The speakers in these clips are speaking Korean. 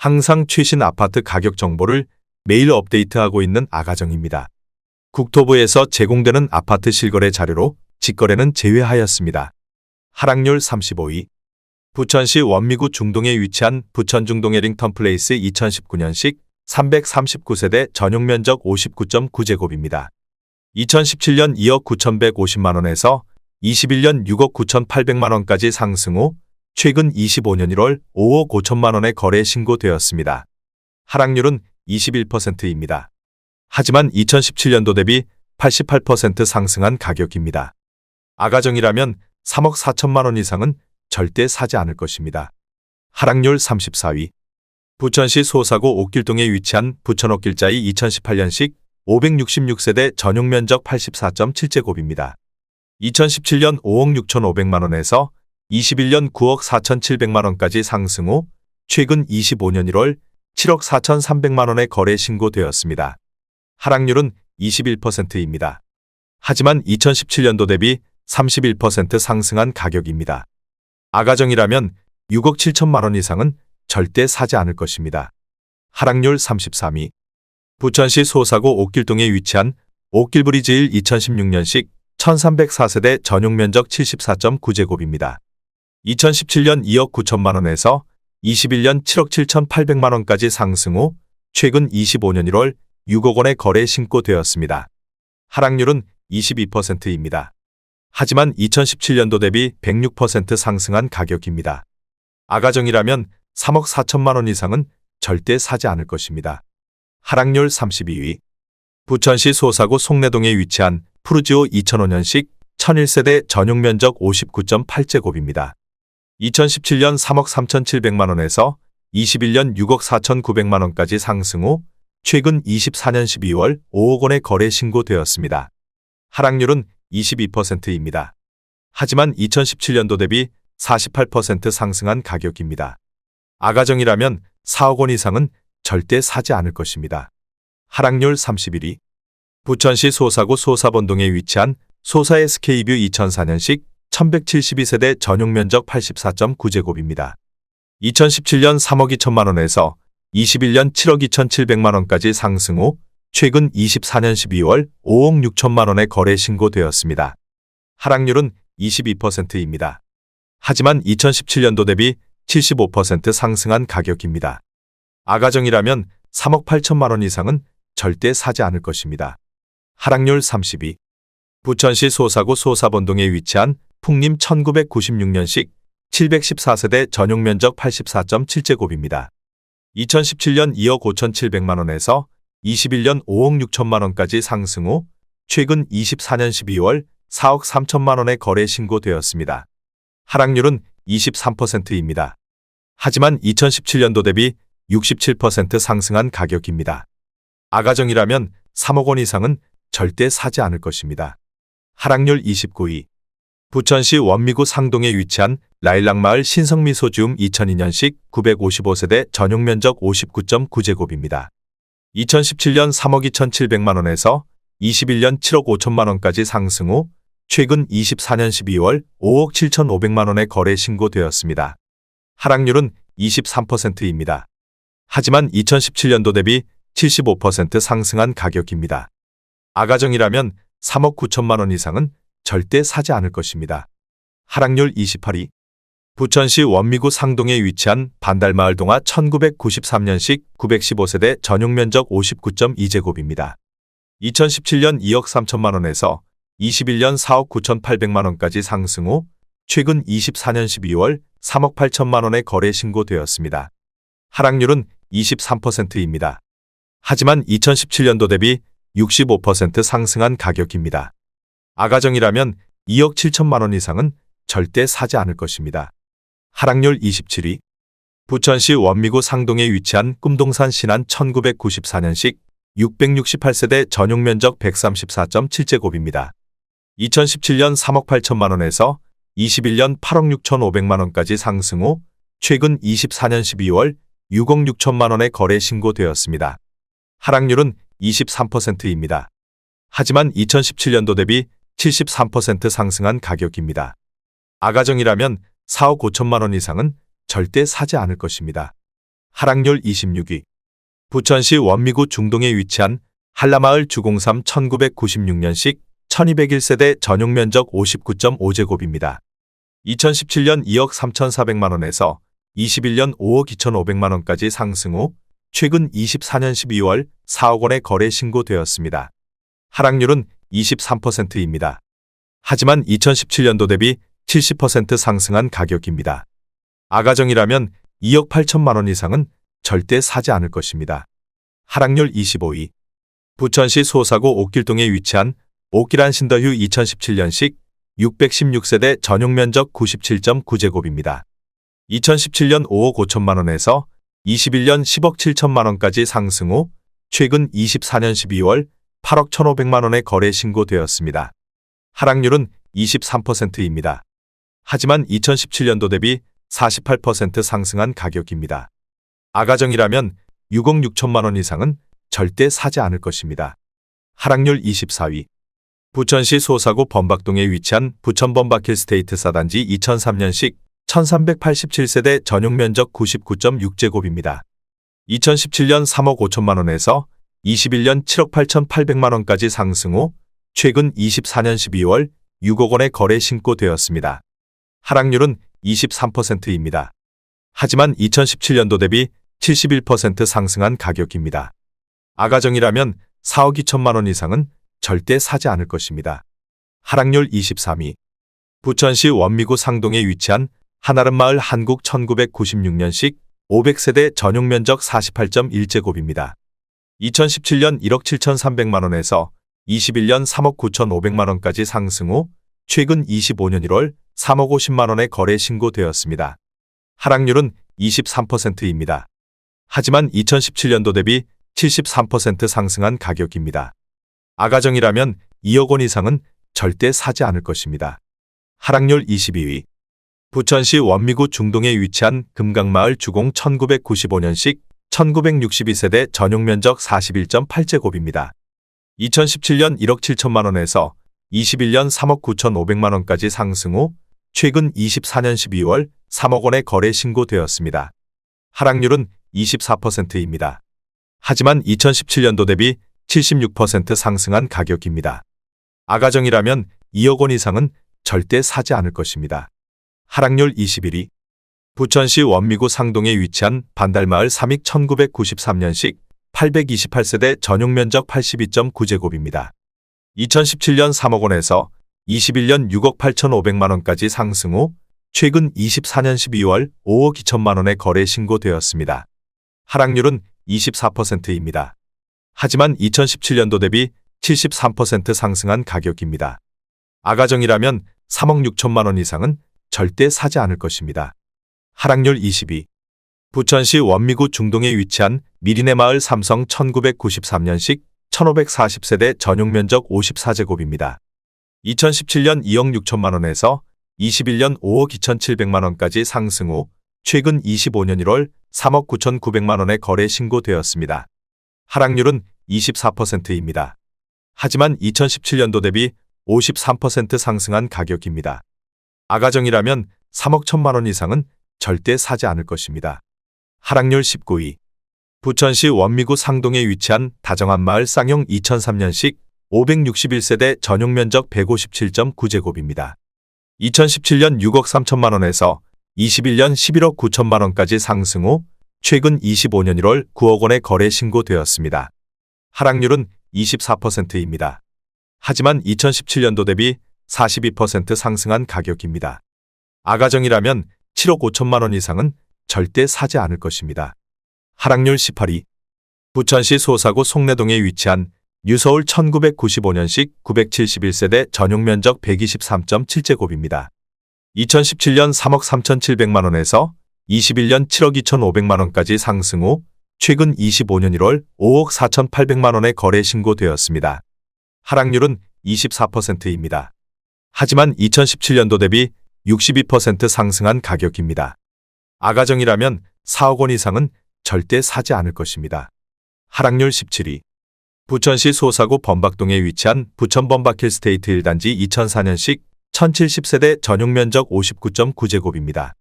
항상 최신 아파트 가격 정보를 매일 업데이트하고 있는 아가정입니다. 국토부에서 제공되는 아파트 실거래 자료로 직거래는 제외하였습니다. 하락률 35위. 부천시 원미구 중동에 위치한 부천 중동 해링턴플레이스 2019년식 339세대 전용 면적 59.9제곱입니다. 2017년 2억 9,150만원에서 21년 6억 9,800만원까지 상승 후 최근 25년 1월 5억 5천만원에 거래 신고되었습니다. 하락률은 21%입니다. 하지만 2017년도 대비 88% 상승한 가격입니다. 아가정이라면 3억 4천만원 이상은 절대 사지 않을 것입니다. 하락률 34위. 부천시 소사구 옥길동에 위치한 부천옥길자이 2018년식 566세대 전용 면적 84.7제곱입니다. 2017년 5억 6,500만원에서 21년 9억 4,700만원까지 상승 후 최근 25년 1월 7억 4,300만원에 거래 신고되었습니다. 하락률은 21%입니다. 하지만 2017년도 대비 31% 상승한 가격입니다. 아가정이라면 6억 7천만원 이상은 절대 사지 않을 것입니다. 하락률 33위. 부천시 소사구 옥길동에 위치한 옥길브리즈 1 2016년식 1304세대 전용 면적 74.9제곱입니다. 2017년 2억 9천만원에서 21년 7억 7,800만원까지 상승 후 최근 25년 1월 6억 원에 거래 신고되었습니다. 하락률은 22%입니다. 하지만 2017년도 대비 106% 상승한 가격입니다. 아가정이라면 3억 4천만원 이상은 절대 사지 않을 것입니다. 하락률 32위. 부천시 소사구 송내동에 위치한 푸르지오 2005년식 1001세대 전용 면적 59.8제곱입니다. 2017년 3억 3,700만원에서 21년 6억 4,900만원까지 상승 후 최근 24년 12월 5억 원에 거래 신고되었습니다. 하락률은 22%입니다. 하지만 2017년도 대비 48% 상승한 가격입니다. 아가정이라면 4억 원 이상은 절대 사지 않을 것입니다. 하락률 31위. 부천시 소사구 소사본동에 위치한 소사 SK뷰 2004년식 1172세대 전용 면적 84.9제곱입니다. 2017년 3억 2천만원에서 21년 7억 2,700만원까지 상승 후 최근 24년 12월 5억 6천만원에 거래 신고되었습니다. 하락률은 22%입니다. 하지만 2017년도 대비 75% 상승한 가격입니다. 아가정이라면 3억 8천만원 이상은 절대 사지 않을 것입니다. 하락률 32. 부천시 소사구 소사본동에 위치한 풍림 1996년식 714세대 전용 면적 84.7제곱입니다. 2017년 2억 5,700만원에서 21년 5억 6천만원까지 상승 후 최근 24년 12월 4억 3천만원에 거래 신고되었습니다. 하락률은 23%입니다. 하지만 2017년도 대비 67% 상승한 가격입니다. 아가정이라면 3억 원 이상은 절대 사지 않을 것입니다. 하락률 29위. 부천시 원미구 상동에 위치한 라일락마을 신성미소지움 2002년식 955세대 전용 면적 59.9제곱입니다. 2017년 3억 2,700만원에서 21년 7억 5천만원까지 상승 후 최근 24년 12월 5억 7,500만원에 거래 신고되었습니다. 하락률은 23%입니다. 하지만 2017년도 대비 75% 상승한 가격입니다. 아가정이라면 3억 9천만원 이상은 절대 사지 않을 것입니다. 하락률 28위. 부천시 원미구 상동에 위치한 반달마을 동화 1993년식 915세대 전용 면적 59.2제곱입니다. 2017년 2억 3천만원에서 21년 4억 9,800만원까지 상승 후 최근 24년 12월 3억 8천만원에 거래 신고되었습니다. 하락률은 23%입니다. 하지만 2017년도 대비 65% 상승한 가격입니다. 아가정이라면 2억 7천만원 이상은 절대 사지 않을 것입니다. 하락률 27위. 부천시 원미구 상동에 위치한 꿈동산 신안 1994년식 668세대 전용 면적 134.7제곱입니다. 2017년 3억 8천만원에서 21년 8억 6,500만원까지 상승 후 최근 24년 12월 6억 6천만원에 거래 신고되었습니다. 하락률은 23%입니다. 하지만 2017년도 대비 73% 상승한 가격입니다. 아가정이라면 4억 5천만원 이상은 절대 사지 않을 것입니다. 하락률 26위. 부천시 원미구 중동에 위치한 한라마을 주공삼 1996년식 1201세대 전용 면적 59.5제곱입니다. 2017년 2억 3,400만원에서 21년 5억 2,500만원까지 상승 후 최근 24년 12월 4억 원의 거래 신고되었습니다. 하락률은 23%입니다. 하지만 2017년도 대비 70% 상승한 가격입니다. 아가정이라면 2억 8천만 원 이상은 절대 사지 않을 것입니다. 하락률 25위. 부천시 소사구 옥길동에 위치한 옥길 신더휴 2017년식 616세대 전용 면적 97.9제곱입니다. 2017년 5억 5천만 원에서 21년 10억 7천만 원까지 상승 후 최근 24년 12월 8억 1,500만 원의 거래 신고되었습니다. 하락률은 23%입니다. 하지만 2017년도 대비 48% 상승한 가격입니다. 아가정이라면 6억 6천만 원 이상은 절대 사지 않을 것입니다. 하락률 24위. 부천시 소사구 범박동에 위치한 부천 범박힐 스테이트 사단지 2003년식 1387세대 전용 면적 99.6제곱입니다. 2017년 3억 5천만 원에서 21년 7억 8,800만 원까지 상승 후 최근 24년 12월 6억 원의 거래 신고되었습니다. 하락률은 23%입니다. 하지만 2017년도 대비 71% 상승한 가격입니다. 아가정이라면 4억 2천만 원 이상은 절대 사지 않을 것입니다. 하락률 23위. 부천시 원미구 상동에 위치한 한아름마을 한국 1996년식 500세대 전용 면적 48.1제곱입니다. 2017년 1억 7,300만 원에서 21년 3억 9,500만 원까지 상승 후 최근 25년 1월 3억 50만 원의 거래 신고되었습니다. 하락률은 23%입니다. 하지만 2017년도 대비 73% 상승한 가격입니다. 아가정이라면 2억 원 이상은 절대 사지 않을 것입니다. 하락률 22위. 부천시 원미구 중동에 위치한 금강마을 주공 1995년식 1962세대 전용 면적 41.8제곱입니다. 2017년 1억 7천만 원에서 21년 3억 9,500만 원까지 상승 후 최근 24년 12월 3억 원의 거래 신고되었습니다. 하락률은 24%입니다. 하지만 2017년도 대비 76% 상승한 가격입니다. 아가정이라면 2억 원 이상은 절대 사지 않을 것입니다. 하락률 21위. 부천시 원미구 상동에 위치한 반달마을 삼익 1993년식 828세대 전용 면적 82.9제곱입니다. 2017년 3억 원에서 21년 6억 8,500만 원까지 상승 후 최근 24년 12월 5억 2천만 원의 거래 신고되었습니다. 하락률은 24%입니다. 하지만 2017년도 대비 73% 상승한 가격입니다. 아가정이라면 3억 6천만 원 이상은 절대 사지 않을 것입니다. 하락률 22. 부천시 원미구 중동에 위치한 미리네 마을 삼성 1993년식 1540세대 전용 면적 54제곱입니다. 2017년 2억 6천만 원에서 21년 5억 2,700만 원까지 상승 후 최근 25년 1월 3억 9,900만 원의 거래 신고되었습니다. 하락률은 24%입니다. 하지만 2017년도 대비 53% 상승한 가격입니다. 아가정이라면 3억 1천만 원 이상은 절대 사지 않을 것입니다. 하락률 19위. 부천시 원미구 상동에 위치한 다정한마을 쌍용 2003년식 561세대 전용 면적 157.9제곱입니다. 2017년 6억 3천만 원에서 21년 11억 9천만 원까지 상승 후 최근 25년 1월 9억 원의 거래 신고되었습니다. 하락률은 24%입니다. 하지만 2017년도 대비 42% 상승한 가격입니다. 아가정이라면 7억 5천만 원 이상은 절대 사지 않을 것입니다. 하락률 18위. 부천시 소사구 송내동에 위치한 뉴서울 1995년식 971세대 전용 면적 123.7제곱입니다. 2017년 3억 3,700만 원에서 21년 7억 2,500만 원까지 상승 후 최근 25년 1월 5억 4,800만 원의 거래 신고되었습니다. 하락률은 24%입니다. 하지만 2017년도 대비 62% 상승한 가격입니다. 아가정이라면 4억 원 이상은 절대 사지 않을 것입니다. 하락률 17위. 부천시 소사구 범박동에 위치한 부천 범박힐 스테이트 1단지 2004년식 1070세대 전용 면적 59.9제곱입니다.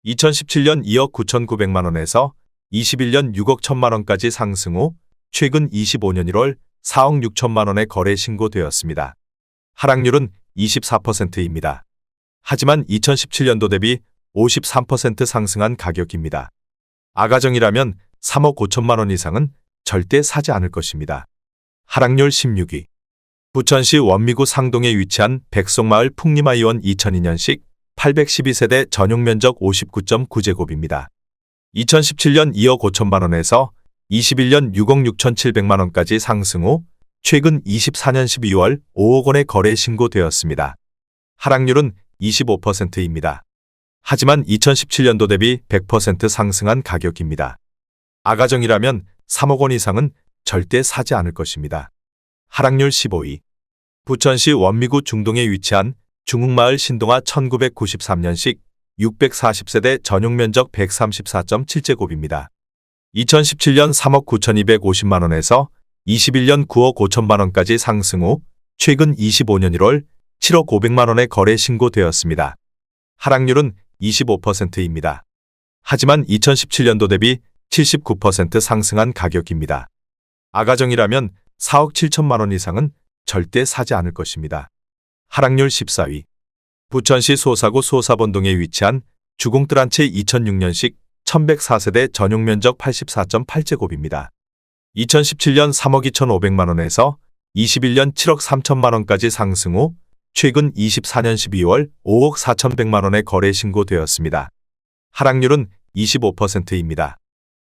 2017년 2억 9,900만 원에서 21년 6억 1천만 원까지 상승 후 최근 25년 1월 4억 6천만 원의 거래 신고되었습니다. 하락률은 24%입니다. 하지만 2017년도 대비 53% 상승한 가격입니다. 아가정이라면 3억 5천만 원 이상은 절대 사지 않을 것입니다. 하락률 16위. 부천시 원미구 상동에 위치한 백송마을 풍림아이원 2002년식 812세대 전용면적 59.9제곱입니다. 2017년 2억 5천만 원에서 21년 6억 6천7백만 원까지 상승 후 최근 24년 12월 5억 원의 거래 신고되었습니다. 하락률은 25%입니다. 하지만 2017년도 대비 100% 상승한 가격입니다. 아가정이라면 3억 원 이상은 절대 사지 않을 것입니다. 하락률 15위. 부천시 원미구 중동에 위치한 중흥마을 신동아 1993년식 640세대 전용면적 134.7제곱입니다. 2017년 3억 9,250만 원에서 21년 9억 5천만 원까지 상승 후 최근 25년 1월 7억 5백만 원의 거래 신고되었습니다. 하락률은 25%입니다. 하지만 2017년도 대비 79% 상승한 가격입니다. 아가정이라면 4억 7천만 원 이상은 절대 사지 않을 것입니다. 하락률 14위. 부천시 소사구 소사본동에 위치한 주공뜰 한 채 2006년식 1104세대 전용면적 84.8제곱입니다. 2017년 3억 2천5백만 원에서 21년 7억 3천만 원까지 상승 후 최근 24년 12월 5억 4천백만 원의 거래 신고되었습니다. 하락률은 25%입니다.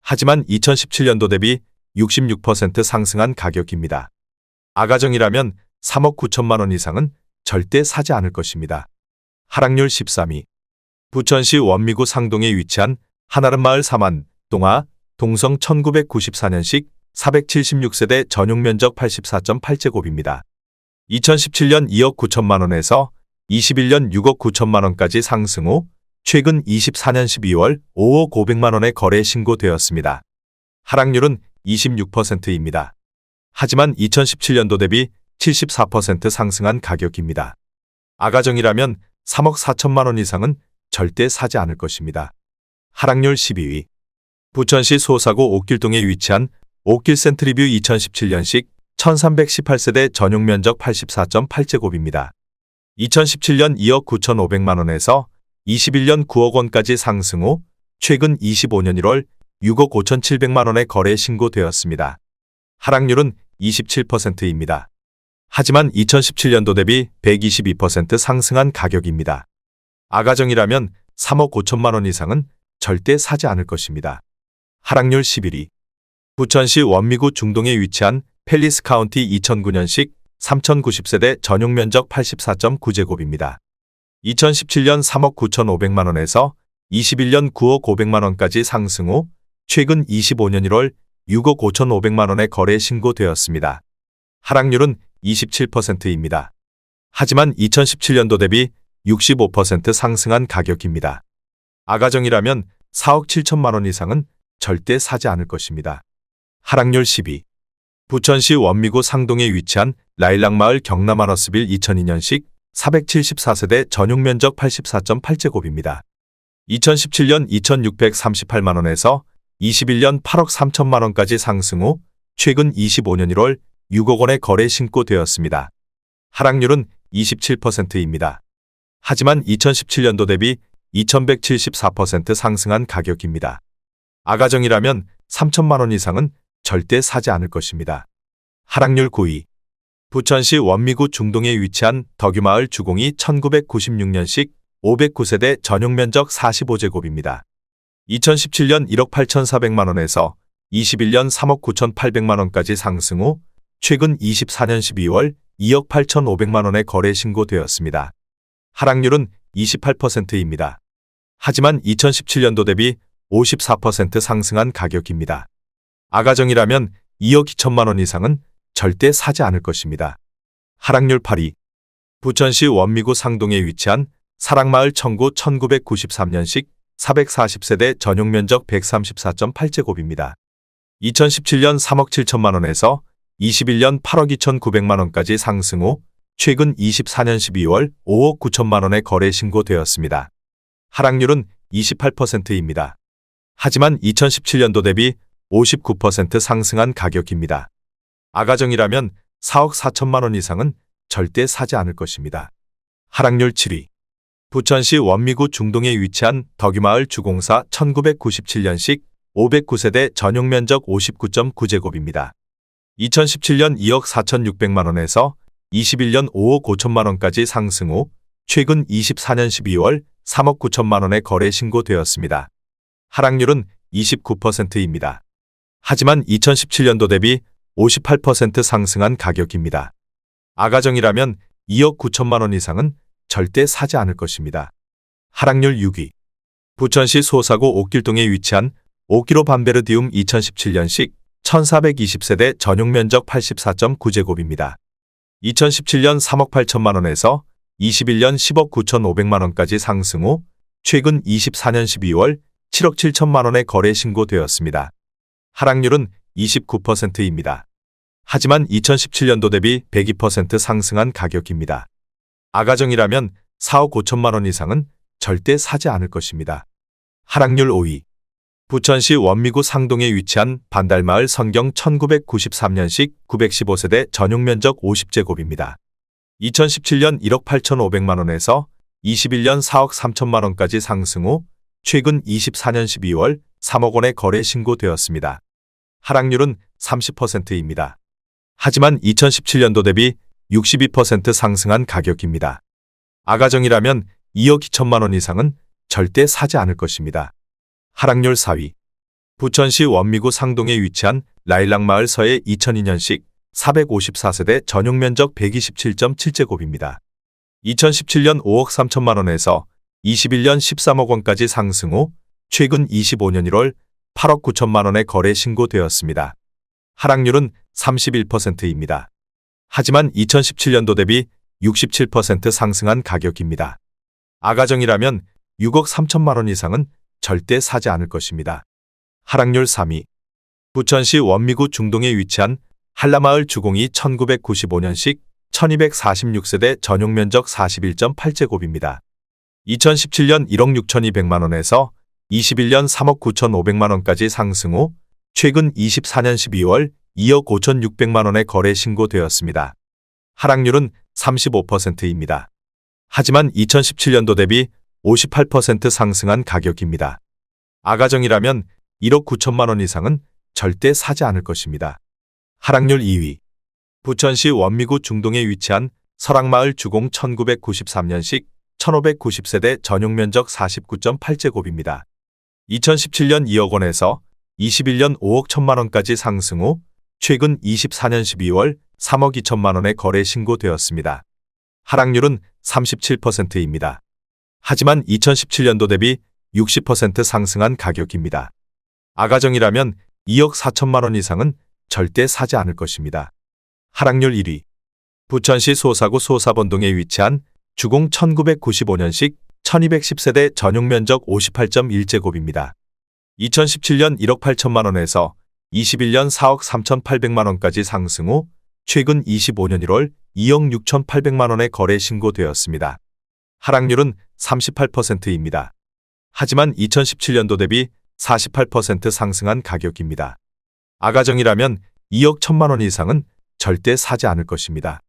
하지만 2017년도 대비 66% 상승한 가격입니다. 아가정이라면 3억 9천만 원 이상은 절대 사지 않을 것입니다. 하락률 13위. 부천시 원미구 상동에 위치한 한아름마을 사만 동아 동성 1994년식 476세대 전용면적 84.8제곱입니다. 2017년 2억 9천만 원에서 21년 6억 9천만 원까지 상승 후 최근 24년 12월 5억 5백만 원의 거래 신고되었습니다. 하락률은 26%입니다. 하지만 2017년도 대비 74% 상승한 가격입니다. 아가정이라면 3억 4천만 원 이상은 절대 사지 않을 것입니다. 하락률 12위. 부천시 소사구 옥길동에 위치한 옥길 센트리뷰 2017년식 1318세대 전용면적 84.8제곱입니다. 2017년 2억 9천5백만 원에서 21년 9억 원까지 상승 후 최근 25년 1월 6억 5천7백만 원의 거래 신고되었습니다. 하락률은 27%입니다. 하지만 2017년도 대비 122% 상승한 가격입니다. 아가정이라면 3억 5천만 원 이상은 절대 사지 않을 것입니다. 하락률 11위. 부천시 원미구 중동에 위치한 팰리스 카운티 2009년식 3090세대 전용면적 84.9제곱입니다. 2017년 3억 9천5백만 원에서 21년 9억 5백만 원까지 상승 후 최근 25년 1월 6억 5천5백만 원의 거래 신고되었습니다. 하락률은 27%입니다. 하지만 2017년도 대비 65% 상승한 가격입니다. 아가정이라면 4억 7천만 원 이상은 절대 사지 않을 것입니다. 하락률 10위. 부천시 원미구 상동에 위치한 라일락마을 경남아너스빌 2002년식 474세대 전용면적 84.8제곱입니다. 2017년 2,638만 원에서 21년 8억 3천만 원까지 상승 후 최근 25년 1월 6억 원의 거래 신고되었습니다. 하락률은 27%입니다. 하지만 2017년도 대비 2174% 상승한 가격입니다. 아가정이라면 3천만 원 이상은 절대 사지 않을 것입니다. 하락률 9위. 부천시 원미구 중동에 위치한 덕유마을 주공이 1996년식 509세대 전용면적 45제곱입니다. 2017년 1억 8천4백만 원에서 21년 3억 9천8백만 원까지 상승 후 최근 24년 12월 2억 8천5백만 원의 거래 신고되었습니다. 하락률은 28%입니다. 하지만 2017년도 대비 54% 상승한 가격입니다. 아가정이라면 2억 2천만 원 이상은 절대 사지 않을 것입니다. 하락률 8위. 부천시 원미구 상동에 위치한 사랑마을 청구 1993년식 440세대 전용면적 134.8제곱입니다. 2017년 3억 7천만 원에서 21년 8억 2천9백만 원까지 상승 후 최근 24년 12월 5억 9천만 원의 거래 신고되었습니다. 하락률은 28%입니다. 하지만 2017년도 대비 59% 상승한 가격입니다. 아가정이라면 4억 4천만 원 이상은 절대 사지 않을 것입니다. 하락률 7위. 부천시 원미구 중동에 위치한 덕유마을 주공사 1997년식 509세대 전용면적 59.9제곱입니다. 2017년 2억 4,600만 원에서 21년 5억 5천만 원까지 상승 후 최근 24년 12월 3억 9천만 원에 거래 신고되었습니다. 하락률은 29%입니다. 하지만 2017년도 대비 58% 상승한 가격입니다. 아가정이라면 2억 9천만 원 이상은 절대 사지 않을 것입니다. 하락률 6위. 부천시 소사구 옥길동에 위치한 오키로 밤베르디움 2017년식 1420세대 전용면적 84.9제곱입니다. 2017년 3억 8천만 원에서 21년 10억 9천5백만 원까지 상승 후 최근 24년 12월 7억 7천만 원에 거래 신고되었습니다. 하락률은 29%입니다. 하지만 2017년도 대비 102% 상승한 가격입니다. 아가정이라면 4억 5천만 원 이상은 절대 사지 않을 것입니다. 하락률 5위. 부천시 원미구 상동에 위치한 반달마을 선경 1993년식 915세대 전용면적 50제곱입니다. 2017년 1억 8천5백만 원에서 21년 4억 3천만 원까지 상승 후 최근 24년 12월 3억 원에 거래 신고되었습니다. 하락률은 30%입니다. 하지만 2017년도 대비 62% 상승한 가격입니다. 아가정이라면 2억 2천만 원 이상은 절대 사지 않을 것입니다. 하락률 4위. 부천시 원미구 상동에 위치한 라일락마을 서해 2002년식 454세대 전용면적 127.7제곱입니다. 2017년 5억 3천만 원에서 21년 13억 원까지 상승 후 최근 25년 1월 8억 9천만 원에 거래 신고되었습니다. 하락률은 31%입니다. 하지만 2017년도 대비 67% 상승한 가격입니다. 아가정이라면 6억 3천만 원 이상은 절대 사지 않을 것입니다. 하락률 3위. 부천시 원미구 중동에 위치한 한라마을 주공이 1995년식 1246세대 전용면적 41.8제곱입니다. 2017년 1억 6,200만 원에서 21년 3억 9천5백만 원까지 상승 후 최근 24년 12월 2억 5천6백만 원에 거래 신고되었습니다. 하락률은 35%입니다. 하지만 2017년도 대비 58% 상승한 가격입니다. 아가정이라면 1억 9천만 원 이상은 절대 사지 않을 것입니다. 하락률 2위. 부천시 원미구 중동에 위치한 설악마을 주공 1993년식 1590세대 전용면적 49.8제곱입니다. 2017년 2억 원에서 21년 5억 1천만 원까지 상승 후 최근 24년 12월 3억 2천만 원에 거래 신고되었습니다. 하락률은 37%입니다. 하지만 2017년도 대비 60% 상승한 가격입니다. 아가정이라면 2억 4천만 원 이상은 절대 사지 않을 것입니다. 하락률 1위. 부천시 소사구 소사번동에 위치한 주공 1995년식 1210세대 전용면적 58.1제곱입니다. 2017년 1억 8천만 원에서 21년 4억 3천8백만 원까지 상승 후 최근 25년 1월 2억 6천8백만 원에 거래 신고되었습니다. 하락률은 38%입니다. 하지만 2017년도 대비 48% 상승한 가격입니다. 아가정이라면 2억 1천만 원 이상은 절대 사지 않을 것입니다.